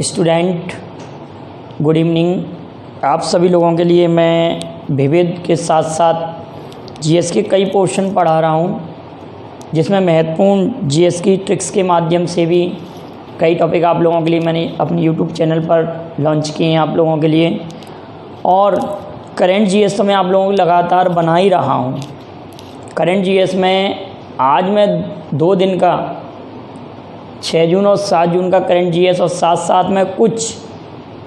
Student, good evening. आप सभी लोगों के लिए मैं विविध के साथ साथ जीएस के कई पोर्शन पढ़ा रहा हूँ, जिसमें महत्वपूर्ण जीएस की ट्रिक्स के माध्यम से भी कई टॉपिक आप लोगों के लिए मैंने अपने यूट्यूब चैनल पर लॉन्च किए हैं आप लोगों के लिए। और करंट जीएस तो मैं आप लोगों को लगातार बना ही रहा हूँ। करंट जीएस में आज मैं 2 दिन का 6 जून और 7 जून का करंट जीएस और साथ साथ में कुछ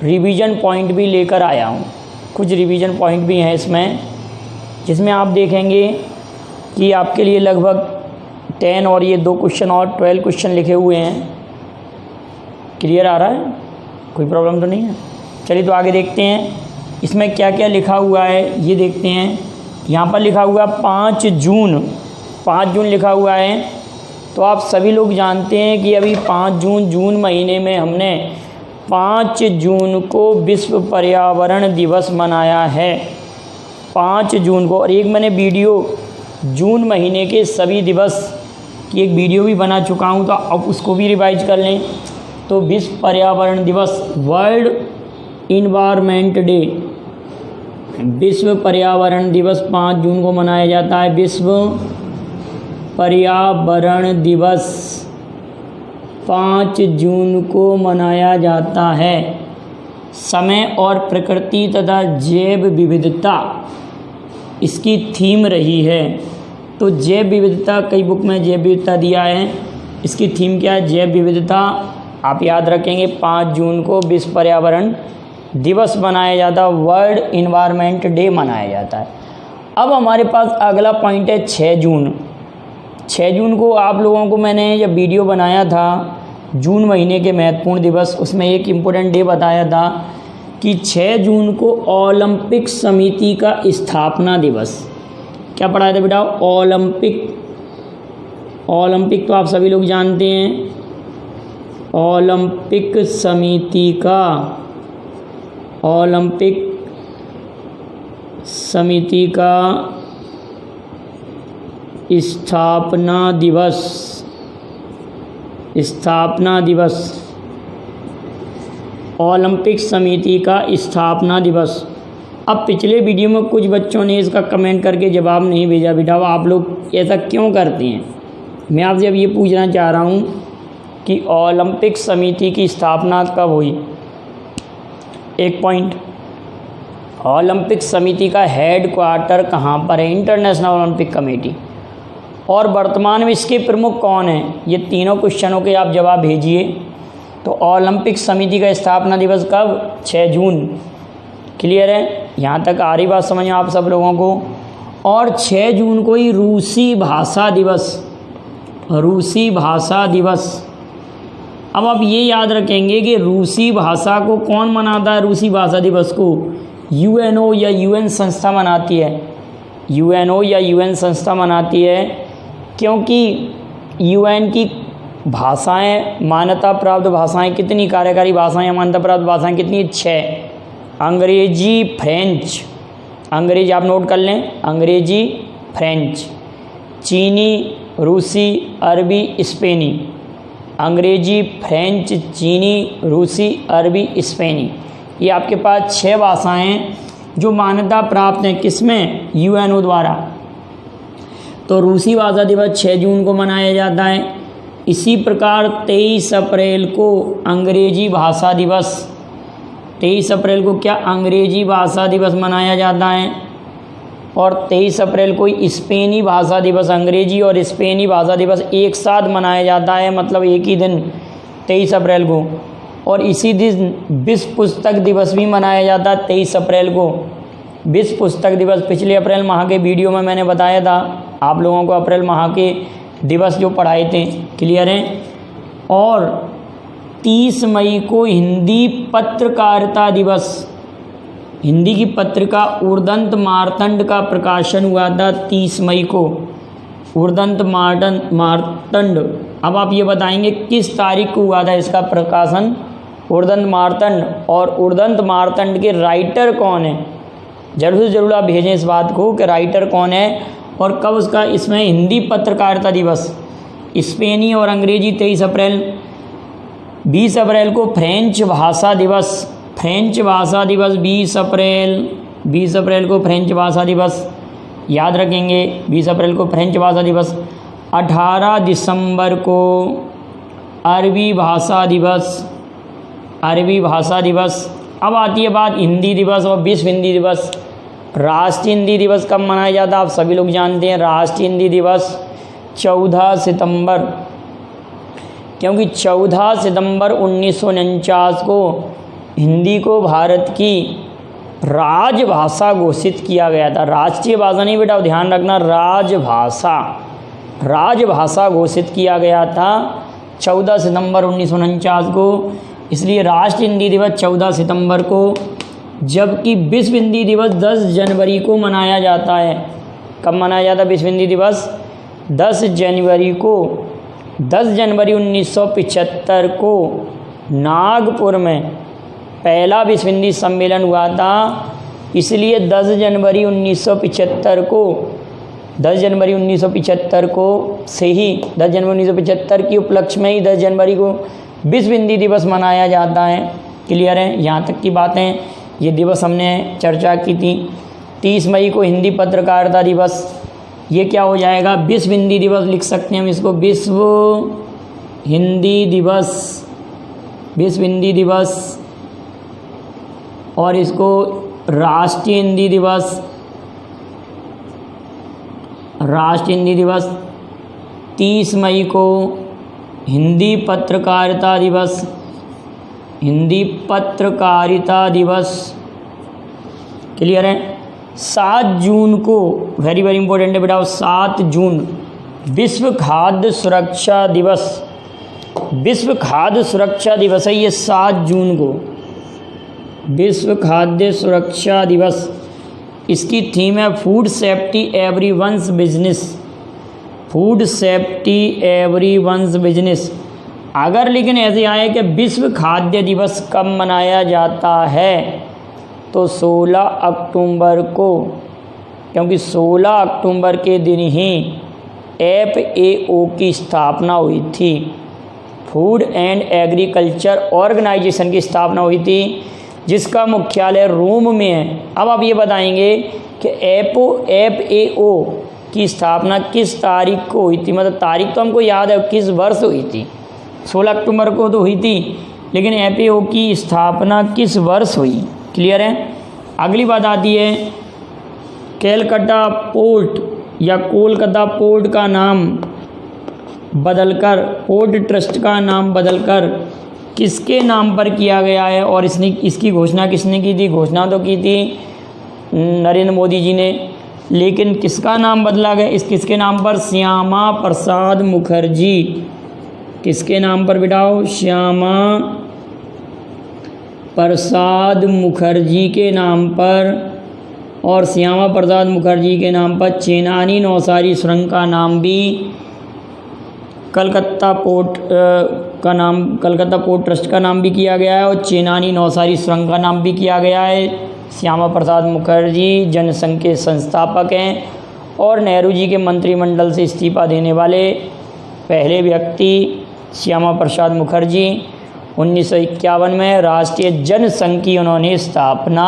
रिवीजन पॉइंट भी लेकर आया हूँ। कुछ रिवीजन पॉइंट भी हैं इसमें, जिसमें आप देखेंगे कि आपके लिए लगभग 10 और ये 2 क्वेश्चन और 12 क्वेश्चन लिखे हुए हैं। क्लियर आ रहा है? कोई प्रॉब्लम तो नहीं है? चलिए तो आगे देखते हैं इसमें क्या क्या लिखा हुआ है, ये देखते हैं। यहाँ पर लिखा हुआ 5 जून लिखा हुआ है। तो आप सभी लोग जानते हैं कि अभी 5 जून महीने में हमने 5 जून को विश्व पर्यावरण दिवस मनाया है। 5 जून को। और एक मैंने वीडियो जून महीने के सभी दिवस की एक वीडियो भी बना चुका हूँ, तो अब उसको भी रिवाइज कर लें। तो विश्व पर्यावरण दिवस, वर्ल्ड इन्वायरमेंट डे, विश्व पर्यावरण दिवस 5 जून को मनाया जाता है। विश्व पर्यावरण दिवस 5 जून को मनाया जाता है। समय और प्रकृति तथा जैव विविधता इसकी थीम रही है। तो जैव विविधता, कई बुक में जैव विविधता दिया है, इसकी थीम क्या है? जैव विविधता। आप याद रखेंगे 5 जून को विश्व पर्यावरण दिवस मनाया जाता है, वर्ल्ड इन्वायरमेंट डे मनाया जाता है। अब हमारे पास अगला पॉइंट है 6 जून। 6 जून को आप लोगों को मैंने जब वीडियो बनाया था जून महीने के महत्वपूर्ण दिवस, उसमें एक इम्पोर्टेंट डे बताया था कि 6 जून को ओलंपिक समिति का स्थापना दिवस। क्या पढ़ाया था बेटा? ओलंपिक तो आप सभी लोग जानते हैं। ओलंपिक समिति का स्थापना दिवस, ओलंपिक समिति का स्थापना दिवस। अब पिछले वीडियो में कुछ बच्चों ने इसका कमेंट करके जवाब नहीं भेजा। बेटा आप लोग ऐसा क्यों करते हैं? मैं आपसे अब ये पूछना चाह रहा हूँ कि ओलंपिक समिति की स्थापना कब हुई? एक पॉइंट, ओलंपिक समिति का हेड क्वार्टर कहाँ पर है? International Olympic committee. और वर्तमान में इसके प्रमुख कौन हैं? ये तीनों क्वेश्चनों के आप जवाब भेजिए। तो ओलंपिक समिति का स्थापना दिवस कब? 6 जून। क्लियर है? यहाँ तक आ रही बात समझ में आप सब लोगों को? और 6 जून को ही रूसी भाषा दिवस। अब आप ये याद रखेंगे कि रूसी भाषा को कौन मनाता है? रूसी भाषा दिवस को यूएनओ या यूएन संस्था मनाती है। यूएनओ या यूएन संस्था मनाती है, क्योंकि यूएन की भाषाएं, मान्यता प्राप्त भाषाएं कितनी, कार्यकारी भाषाएं, मान्यता प्राप्त भाषाएं कितनी? 6। अंग्रेजी, फ्रेंच, अंग्रेजी आप नोट कर लें, अंग्रेजी, फ्रेंच, चीनी, रूसी, अरबी, स्पेनी। अंग्रेजी, फ्रेंच, चीनी, रूसी, अरबी, स्पेनी। ये आपके पास 6 भाषाएं जो मान्यता प्राप्त हैं, किसमें? यूएनओ द्वारा। तो रूसी भाषा दिवस 6 जून को मनाया जाता है। इसी प्रकार 23 अप्रैल को अंग्रेजी भाषा दिवस, 23 अप्रैल को क्या? अंग्रेजी भाषा दिवस मनाया जाता है। और 23 अप्रैल को स्पेनी भाषा दिवस, अंग्रेजी और स्पेनी भाषा दिवस एक साथ मनाया जाता है, मतलब एक ही दिन 23 अप्रैल को। और इसी दिन विश्व पुस्तक दिवस भी मनाया जाता है 23 अप्रैल को। विश्व पुस्तक दिवस पिछले अप्रैल माह के वीडियो में मैंने बताया था आप लोगों को, अप्रैल माह के दिवस जो पढ़ाए थे। क्लियर है? और 30 मई को हिंदी पत्रकारिता दिवस, हिंदी की पत्रिका उर्दंत मार्तंड का प्रकाशन हुआ था 30 मई को। उर्दंत मार्तंड। अब आप ये बताएंगे किस तारीख को हुआ था इसका प्रकाशन? उर्दंत मार्तंड। और उर्दंत मार्तंड के राइटर कौन है? जरूर से जरूर आप भेजें इस बात को कि राइटर कौन है और कब उसका, इसमें हिंदी पत्रकारिता दिवस स्पेनी और अंग्रेजी 23 अप्रैल 20 अप्रैल को फ्रेंच भाषा दिवस, फ्रेंच भाषा दिवस 20 अप्रैल को फ्रेंच भाषा दिवस याद रखेंगे। 20 अप्रैल को फ्रेंच भाषा दिवस। 18 दिसंबर को अरबी भाषा दिवस, अरबी भाषा दिवस। अब आती है बात हिंदी दिवस और विश्व हिंदी दिवस। राष्ट्रीय हिंदी दिवस कब मनाया जाता है आप सभी लोग जानते हैं। राष्ट्रीय हिंदी दिवस 14 सितंबर, क्योंकि 14 सितंबर 1949 को हिंदी को भारत की राजभाषा घोषित किया गया था। राष्ट्रीय भाषा नहीं बेटा, ध्यान रखना, राजभाषा, राजभाषा घोषित किया गया था 14 सितंबर 1949 को। इसलिए राष्ट्रीय हिंदी दिवस 14 सितंबर को, जबकि विश्व हिंदी दिवस 10 जनवरी को मनाया जाता है। कब मनाया जाता है विश्व हिंदी दिवस? 10 जनवरी को। 10 जनवरी 1975 को नागपुर में पहला विश्व हिंदी सम्मेलन हुआ था। इसलिए 10 जनवरी 1975 को, 10 जनवरी 1975 को से ही 10 जनवरी 1975 के उपलक्ष्य में ही 10 जनवरी को विश्व हिंदी दिवस मनाया जाता है। क्लियर है? यहाँ तक की बातें, ये दिवस हमने चर्चा की थी। 30 मई को हिंदी पत्रकारिता दिवस, ये क्या हो जाएगा? विश्व हिंदी दिवस लिख सकते हैं हम इसको, विश्व हिंदी दिवस, विश्व हिंदी दिवस। और इसको राष्ट्रीय हिंदी दिवस, राष्ट्रीय हिंदी दिवस। 30 मई को हिंदी पत्रकारिता दिवस, हिंदी पत्रकारिता दिवस। क्लियर है? 7 जून को, वेरी वेरी इंपॉर्टेंट है बेटा, 7 जून विश्व खाद्य सुरक्षा दिवस, विश्व खाद्य सुरक्षा दिवस है ये 7 जून को, विश्व खाद्य सुरक्षा दिवस। इसकी थीम है food safety everyone's business, food safety everyone's business. अगर लेकिन ऐसे आए कि विश्व खाद्य दिवस कब मनाया जाता है, तो 16 अक्टूबर को, क्योंकि 16 अक्टूबर के दिन ही FAO की स्थापना हुई थी, फूड एंड एग्रीकल्चर ऑर्गेनाइजेशन की स्थापना हुई थी, जिसका मुख्यालय रोम में है। अब आप ये बताएंगे कि FAO की स्थापना किस तारीख को हुई थी, मतलब तारीख तो हमको याद है, किस वर्ष हुई थी? 16 अक्टूबर को तो हुई थी, लेकिन FAO की स्थापना किस वर्ष हुई? क्लियर है? अगली बात आती है कैलकाटा पोर्ट या कोलकाता पोर्ट का नाम बदलकर, पोर्ट ट्रस्ट का नाम बदलकर किसके नाम पर किया गया है? और इसकी घोषणा किसने की थी? घोषणा तो की थी नरेंद्र मोदी जी ने, लेकिन किसका नाम बदला गया? किसके नाम पर? श्यामा प्रसाद मुखर्जी। किसके नाम पर बिठाओ? श्यामा प्रसाद मुखर्जी के नाम पर। और श्यामा प्रसाद मुखर्जी के नाम पर चेनानी नौसारी सुरंग का नाम भी कलकत्ता पोर्ट का नाम, कलकत्ता पोर्ट ट्रस्ट का नाम भी किया गया है, और चेनानी नौसारी सुरंग का नाम भी किया गया है। श्यामा प्रसाद मुखर्जी जनसंघ के संस्थापक हैं और नेहरू जी के मंत्रिमंडल से इस्तीफा देने वाले पहले व्यक्ति श्यामा प्रसाद मुखर्जी। 1951 में राष्ट्रीय जनसंघ की उन्होंने स्थापना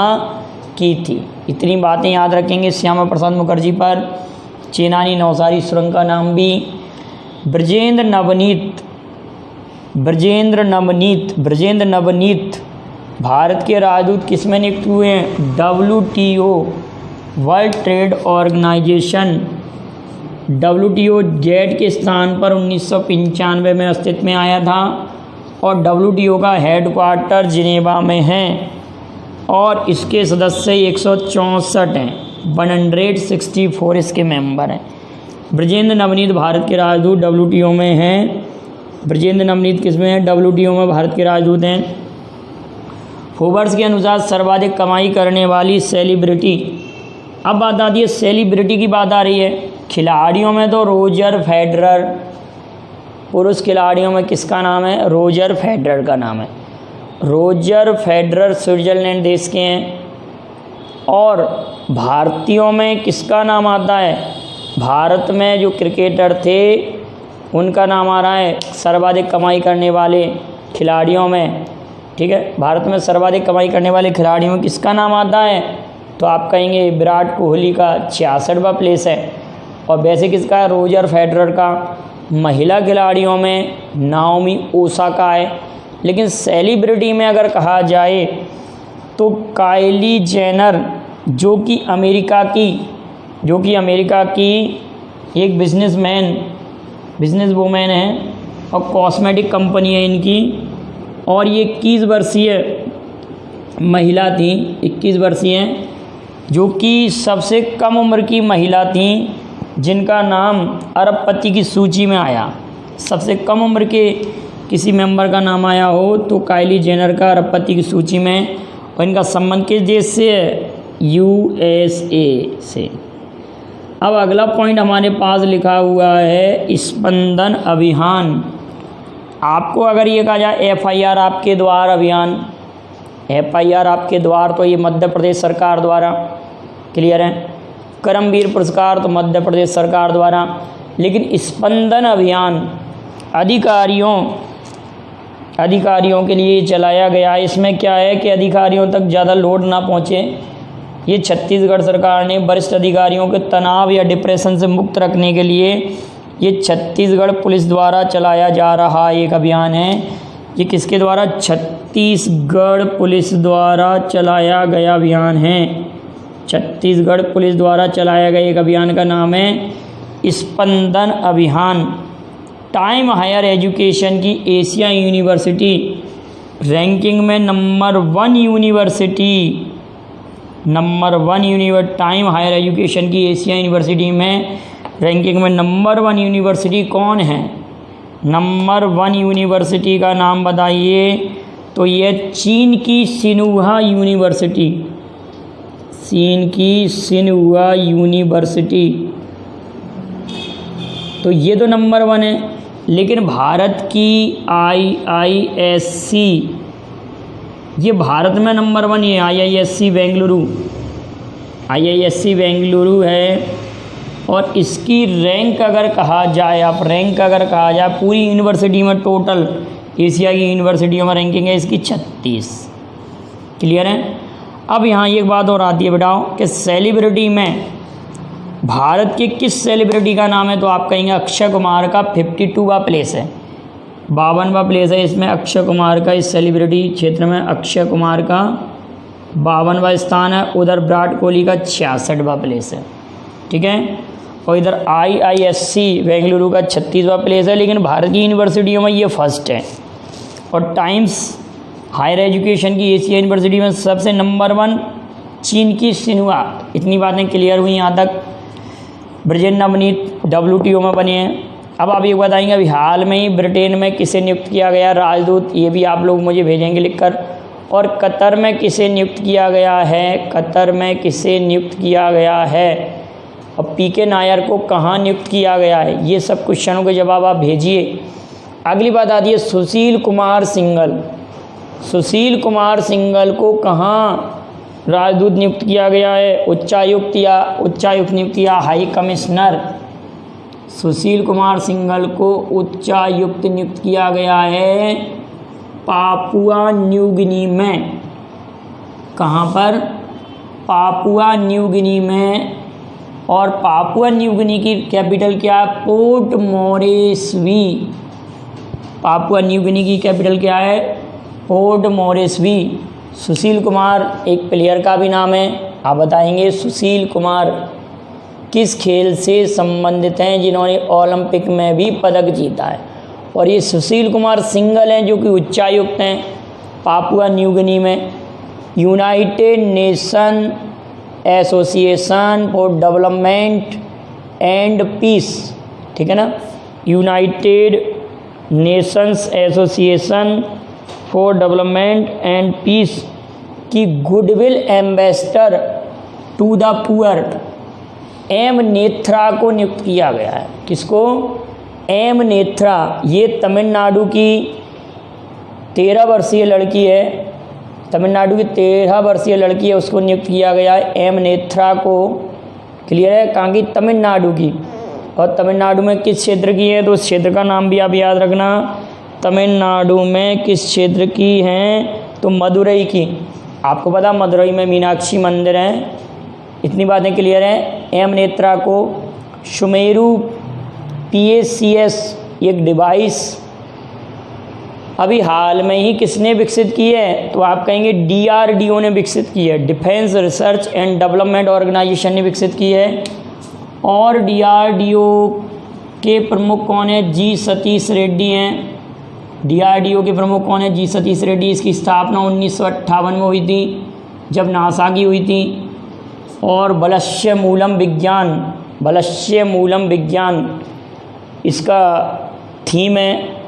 की थी। इतनी बातें याद रखेंगे श्यामा प्रसाद मुखर्जी पर। चेनानी नौसारी सुरंग का नाम भी। ब्रजेंद्र नवनीत भारत के राजदूत किसमें नियुक्त हुए हैं? WTO, world trade organisation, WTO Z के स्थान पर 1995 में अस्तित्व में आया था, और WTO का हेडक्वार्टर जिनेवा में है, और इसके सदस्य 164 हैं, 164 इसके मेंबर हैं। ब्रजेंद्र नवनीत भारत के राजदूत WTO में हैं। ब्रजेंद्र नवनीत किस में है? WTO में भारत के राजदूत हैं। फोर्ब्स के अनुसार सर्वाधिक कमाई करने वाली सेलिब्रिटी। अब बात आती है सेलिब्रिटी की, बात आ रही है। खिलाड़ियों में तो रोजर फेडरर, पुरुष खिलाड़ियों में किसका नाम है? रोजर फेडरर का नाम है। रोजर फेडरर स्विट्जरलैंड देश के हैं। और भारतीयों में किसका नाम आता है? भारत में जो क्रिकेटर थे उनका नाम आ रहा है सर्वाधिक कमाई करने वाले, खिलाड़ियों में, ठीक है, भारत में सर्वाधिक कमाई करने वाले खिलाड़ियों में किसका नाम आता है? तो आप कहेंगे विराट कोहली का 66वां प्लेस है। और वैसे किसका है? रोजर फेडरर का। महिला खिलाड़ियों में नाओमी ओसाका है। लेकिन सेलिब्रिटी में अगर कहा जाए तो काइली जेनर जो कि अमेरिका की एक बिजनेस वूमेन है और कॉस्मेटिक कंपनी है इनकी, और ये 21 वर्षीय महिला थी, 21 वर्षीय हैं, जो कि सबसे कम उम्र की महिला थी जिनका नाम अरबपति की सूची में आया। सबसे कम उम्र के किसी मेंबर का नाम आया हो तो काइली जेनर का अरबपति की सूची में। और इनका संबंध किस देश से है? USA से। अब अगला पॉइंट हमारे पास लिखा हुआ है स्पंदन अभियान। आपको अगर ये कहा जाए FIR आपके द्वार अभियान, FIR आपके द्वार, तो ये मध्य प्रदेश सरकार द्वारा, क्लियर है। करमवीर पुरस्कार तो मध्य प्रदेश सरकार द्वारा। लेकिन स्पंदन अभियान अधिकारियों के लिए चलाया गया। इसमें क्या है कि अधिकारियों तक ज़्यादा लोड ना पहुँचे, ये छत्तीसगढ़ सरकार ने वरिष्ठ अधिकारियों के तनाव या डिप्रेशन से मुक्त रखने के लिए ये छत्तीसगढ़ पुलिस द्वारा चलाया जा रहा एक अभियान है। ये किसके द्वारा? छत्तीसगढ़ पुलिस द्वारा चलाया गया अभियान है। छत्तीसगढ़ पुलिस द्वारा चलाया गया एक अभियान का नाम है स्पंदन अभियान। टाइम हायर एजुकेशन की एशिया यूनिवर्सिटी रैंकिंग में number 1 university, Time higher education की एशिया यूनिवर्सिटी में रैंकिंग में नंबर 1 यूनिवर्सिटी कौन है? नंबर 1 यूनिवर्सिटी का नाम बताइए। तो ये चीन की सिन्हुआ यूनिवर्सिटी, तो ये तो नंबर 1 है। लेकिन भारत की IISc, ये भारत में नंबर 1 है। IISc बेंगलुरु है। और इसकी रैंक अगर कहा जाए, पूरी यूनिवर्सिटी में, टोटल एशिया की यूनिवर्सिटियों में रैंकिंग है इसकी 36, क्लियर है। अब यहाँ एक बात और आती है बेटाओ कि सेलिब्रिटी में भारत के किस सेलिब्रिटी का नाम है? तो आप कहेंगे अक्षय कुमार का 52वां प्लेस है, 52वां प्लेस है इसमें अक्षय कुमार का। इस सेलिब्रिटी क्षेत्र में अक्षय कुमार का 52वां स्थान है। उधर विराट कोहली का 66वां प्लेस है, ठीक है। और इधर IISc बेंगलुरु का 36वां प्लेस है। लेकिन भारत की यूनिवर्सिटियों में ये फर्स्ट है। और टाइम्स हायर एजुकेशन की एशिया यूनिवर्सिटी में सबसे नंबर 1 चीन की सिन्हुआ। इतनी बातें क्लियर हुई यहाँ तक। ब्रिजेन नवनीत WTO में बने हैं। अब आप ये बताएंगे अभी हाल में ही ब्रिटेन में किसे नियुक्त किया गया राजदूत? ये भी आप लोग मुझे भेजेंगे लिखकर। और कतर में किसे नियुक्त किया गया है? और PK नायर को कहाँ नियुक्त किया गया है? ये सब क्वेश्चनों के जवाब आप भेजिए। अगली बात आती है सुशील कुमार सिंघल को कहाँ राजदूत नियुक्त किया गया है? उच्चायुक्त नियुक्त या हाई कमिश्नर? सुशील कुमार सिंघल को उच्चायुक्त नियुक्त किया गया है पापुआ न्यू गिनी में। कहाँ पर? पापुआ न्यू गिनी में। और पापुआ न्यू गिनी की कैपिटल क्या है? Port Moresby. पापुआ न्यू गिनी की कैपिटल क्या है? Port Moresby. सुशील कुमार एक प्लेयर का भी नाम है। आप बताएंगे सुशील कुमार किस खेल से संबंधित हैं जिन्होंने ओलंपिक में भी पदक जीता है? और ये सुशील कुमार सिंघल हैं जो कि उच्चायुक्त हैं पापुआ न्यू गिनी में। United Nation association for development and peace, ठीक है ना, United Nations association for development and peace की goodwill ambassador to the poor M Netra को नियुक्त किया गया है। किसको? एम नेत्रा। ये तमिलनाडु की 13 वर्षीय लड़की है, तमिलनाडु की 13 वर्षीय लड़की है, उसको नियुक्त किया गया है एम नेत्रा को। क्लियर है? कहाँ की? तमिलनाडु की। और तमिलनाडु में किस क्षेत्र की है? तो उस क्षेत्र का नाम भी आप याद रखना, तमिलनाडु में किस क्षेत्र की हैं? तो मदुरई की। आपको पता मदुरई में मीनाक्षी मंदिर है। इतनी बातें क्लियर हैं। एम नेत्रा को सुमेरु PACS एक डिवाइस अभी हाल में ही किसने विकसित की है? तो आप कहेंगे DRDO ने विकसित की है, defence research and development organisation ने विकसित की है। और DRDO के प्रमुख कौन है? G सतीश रेड्डी हैं। DRDO के प्रमुख कौन है? G सतीश रेड्डी। इसकी स्थापना 1958 में हुई थी जब नासा की हुई थी। और बलस्य मूलम विज्ञान इसका थीम है।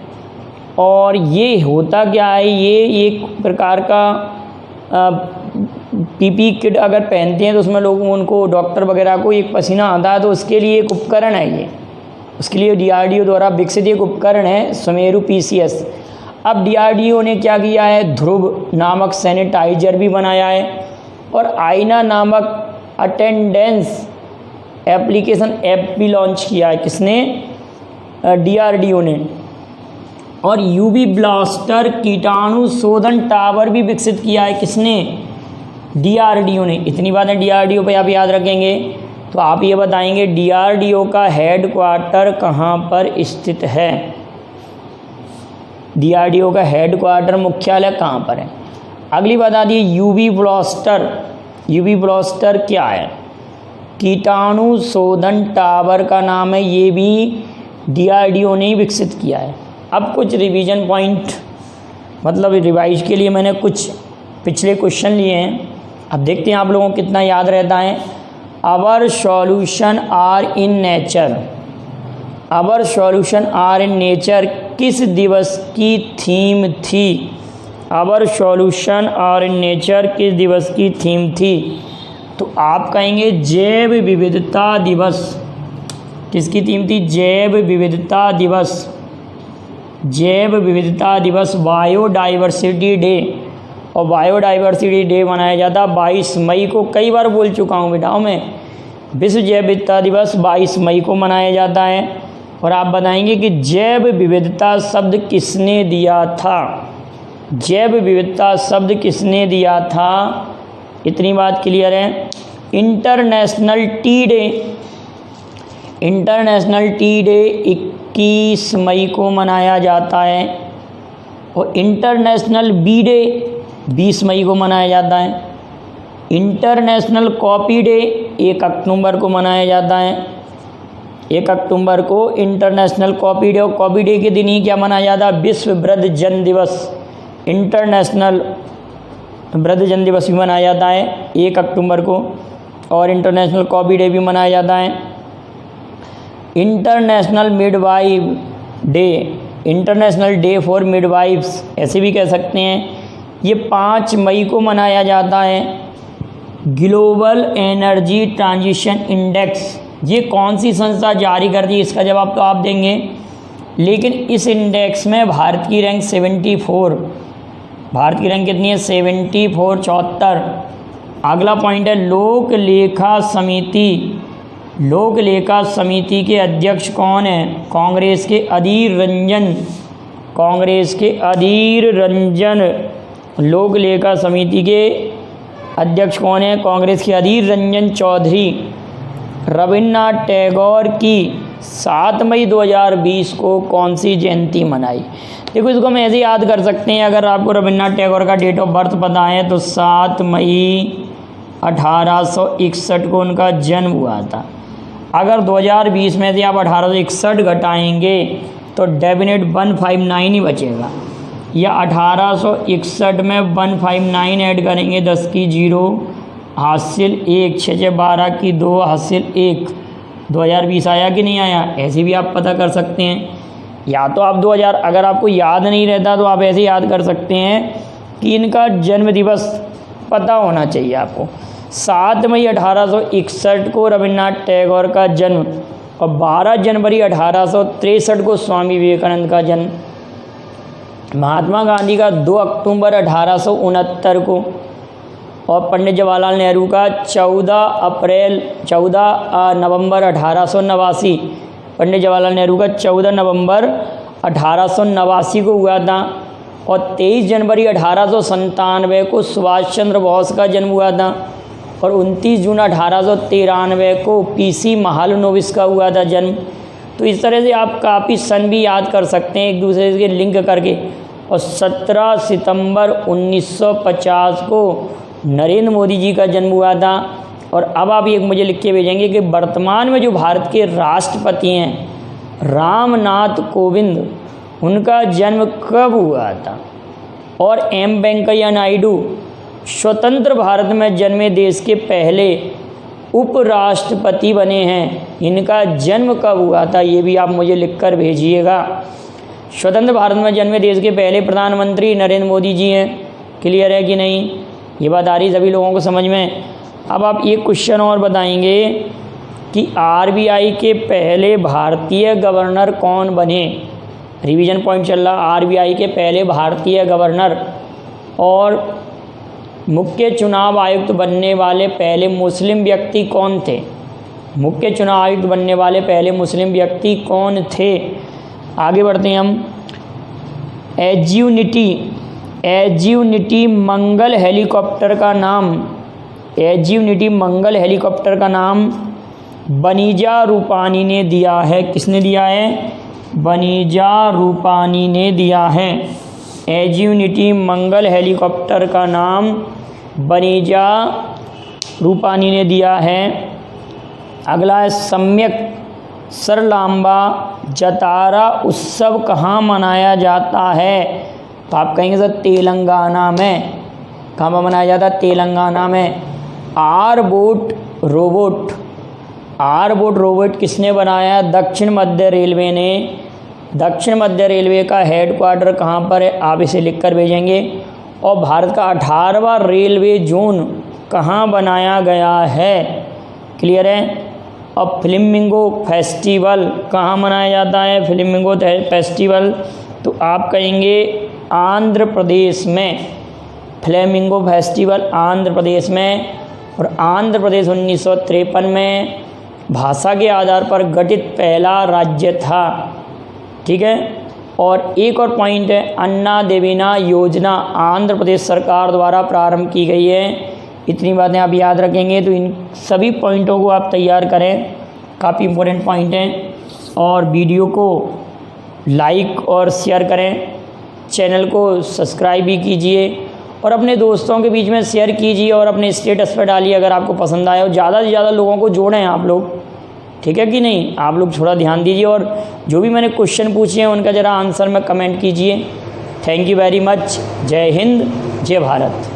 और ये होता क्या है? ये एक प्रकार का PP किट अगर पहनते हैं तो उसमें लोग उनको डॉक्टर वगैरह को एक पसीना आता है तो उसके लिए एक उपकरण है। ये उसके लिए DRDO द्वारा विकसित एक उपकरण है सुमेरु PCS। अब DRDO ने क्या किया है? ध्रुव नामक सैनिटाइजर भी बनाया है और आईना नामक अटेंडेंस एप्लीकेशन ऐप भी लॉन्च किया है। किसने? DRDO ने। और UV ब्लास्टर कीटाणु शोधन टावर भी विकसित किया है। किसने? DRDO ने। इतनी बातें DRDO पे आप याद रखेंगे। तो आप ये बताएंगे DRDO का हेड क्वार्टर कहाँ पर स्थित है? DRDO का हेड क्वार्टर मुख्यालय कहाँ पर है? अगली बता दी UV ब्लास्टर क्या है? कीटाणु शोधन टावर का नाम है। ये भी DRDO ने ही विकसित किया है। अब कुछ रिवीजन पॉइंट मतलब रिवाइज के लिए मैंने कुछ पिछले क्वेश्चन लिए हैं। अब देखते हैं आप लोगों को कितना याद रहता है। Our solution are in nature किस दिवस की थीम थी? Our solution are in nature किस दिवस की थीम थी? तो आप कहेंगे जैव विविधता दिवस। किसकी थीम थी? जैव विविधता दिवस बायोडाइवर्सिटी डे। और बायोडाइवर्सिटी डे मनाया जाता 22 मई को। कई बार बोल चुका हूँ बेटाओं मैं, विश्व जैव विविधता दिवस 22 मई को मनाया जाता है। और आप बताएंगे कि जैव विविधता शब्द किसने दिया था? जैव विविधता शब्द किसने दिया था? इतनी बात क्लियर है। इंटरनेशनल टी डे 21 मई को मनाया जाता है। और इंटरनेशनल बी डे 20 मई को मनाया जाता है। इंटरनेशनल कॉफ़ी डे 1 अक्टूबर को मनाया जाता है। 1 अक्टूबर को इंटरनेशनल कॉफ़ी डे। और कॉफ़ी डे के दिन ही क्या मनाया जाता है? विश्व वृद्धजन दिवस। इंटरनेशनल वृद्धजन दिवस भी मनाया जाता है 1 अक्टूबर को। और इंटरनेशनल कॉफ़ी डे भी मनाया जाता है। इंटरनेशनल डे फॉर मिडवाइफ्स ऐसे भी कह सकते हैं। ये 5 मई को मनाया जाता है। ग्लोबल एनर्जी ट्रांजिशन इंडेक्स ये कौन सी संस्था जारी करती है? इसका जवाब तो आप देंगे। लेकिन इस इंडेक्स में भारत की रैंक 74। भारत की रैंक कितनी है? 74, 74। अगला पॉइंट है लोक लेखा समिति के अध्यक्ष कौन है? कांग्रेस के अधीर रंजन। लोक लेखा समिति के अध्यक्ष कौन है? कांग्रेस के अधीर रंजन चौधरी। रविन्द्रनाथ टैगोर की 7 मई 2020 को कौन सी जयंती मनाई? देखो इसको हम ऐसे याद कर सकते हैं। अगर आपको रविन्द्रनाथ टैगोर का डेट ऑफ बर्थ पता है तो 7 मई 1861 को उनका जन्म हुआ था। अगर 2020 में से आप 1861 घटाएंगे तो डेफिनेट 159 ही बचेगा। या 1861 में 159 ऐड करेंगे 10 की 0 हासिल 1, 6 6 12 की 2 हासिल 1। 2020 आया कि नहीं आया? ऐसे भी आप पता कर सकते हैं। या तो आप 2000 अगर आपको याद नहीं रहता तो आप ऐसे याद कर सकते हैं कि इनका जन्म दिवस पता होना चाहिए आपको। 7 मई 1861 को रविन्द्रनाथ टैगोर का जन्म और 12 जनवरी 1863 को स्वामी विवेकानंद का जन्म। महात्मा गांधी का 2 अक्टूबर 1869 को और पंडित जवाहरलाल नेहरू का 14 नवंबर 1889। पंडित जवाहरलाल नेहरू का 14 नवंबर 1889 को हुआ था। और 23 जनवरी 1897 को सुभाष चंद्र बोस का जन्म हुआ था। और 29 जून 1893 को पीसी महालनोबिस का हुआ था जन्म। तो इस तरह से आप काफ़ी सन भी याद कर सकते हैं एक दूसरे के लिंक करके। और 17 सितंबर 1950 को नरेंद्र मोदी जी का जन्म हुआ था। और अब आप एक मुझे लिख के भेजेंगे कि वर्तमान में जो भारत के राष्ट्रपति हैं रामनाथ कोविंद, उनका जन्म कब हुआ था। और एम वेंकैया नायडू स्वतंत्र भारत में जन्मे देश के पहले उपराष्ट्रपति बने हैं, इनका जन्म कब हुआ था, ये भी आप मुझे लिखकर भेजिएगा। स्वतंत्र भारत में जन्मे देश के पहले प्रधानमंत्री नरेंद्र मोदी जी हैं। क्लियर है कि नहीं, ये बात आ रही सभी लोगों को समझ में। अब आप एक क्वेश्चन और बताएंगे कि आरबीआई के पहले भारतीय गवर्नर कौन बने। रिवीजन पॉइंट चल रहा, आरबीआई के पहले भारतीय गवर्नर। और मुख्य चुनाव आयुक्त बनने वाले पहले मुस्लिम व्यक्ति कौन थे। मुख्य चुनाव आयुक्त बनने वाले पहले मुस्लिम व्यक्ति कौन थे। आगे बढ़ते हैं हम। एज्यूनिटी मंगल हेलीकॉप्टर का नाम बनीजा रूपानी ने दिया है। किसने दिया है, बनीजा रूपानी ने दिया है। एज्यूनिटी मंगल हेलीकॉप्टर का नाम बनीजा रूपानी ने दिया है। अगला है सम्यक सरलाम्बा जतारा उत्सव कहाँ मनाया जाता है। तो आप कहेंगे सर तेलंगाना में। कहाँ पर मनाया जाता है, तेलंगाना में। आरबोट रोबोट किसने बनाया, दक्षिण मध्य रेलवे ने। दक्षिण मध्य रेलवे का हेडक्वार्टर कहाँ पर है, आप इसे लिखकर भेजेंगे। और भारत का 18वां रेलवे जोन कहाँ बनाया गया है। क्लियर है। और फ्लेमिंगो फेस्टिवल कहाँ मनाया जाता है, फ्लेमिंगो फेस्टिवल, तो आप कहेंगे आंध्र प्रदेश में। फ्लेमिंगो फेस्टिवल आंध्र प्रदेश में। और आंध्र प्रदेश 1953 में भाषा के आधार पर गठित पहला राज्य था। ठीक है। और एक और पॉइंट है, अन्ना देवीना योजना आंध्र प्रदेश सरकार द्वारा प्रारंभ की गई है। इतनी बातें आप याद रखेंगे। तो इन सभी पॉइंटों को आप तैयार करें, काफ़ी इम्पोर्टेंट पॉइंट हैं। और वीडियो को लाइक और शेयर करें, चैनल को सब्सक्राइब भी कीजिए और अपने दोस्तों के बीच में शेयर कीजिए और अपने स्टेटस पर डालिए अगर आपको पसंद आए। और ज़्यादा से ज़्यादा लोगों को जोड़ें आप लोग, ठीक है कि नहीं। आप लोग थोड़ा ध्यान दीजिए और जो भी मैंने क्वेश्चन पूछे हैं उनका ज़रा आंसर में कमेंट कीजिए। Thank you very much. जय हिंद, जय भारत।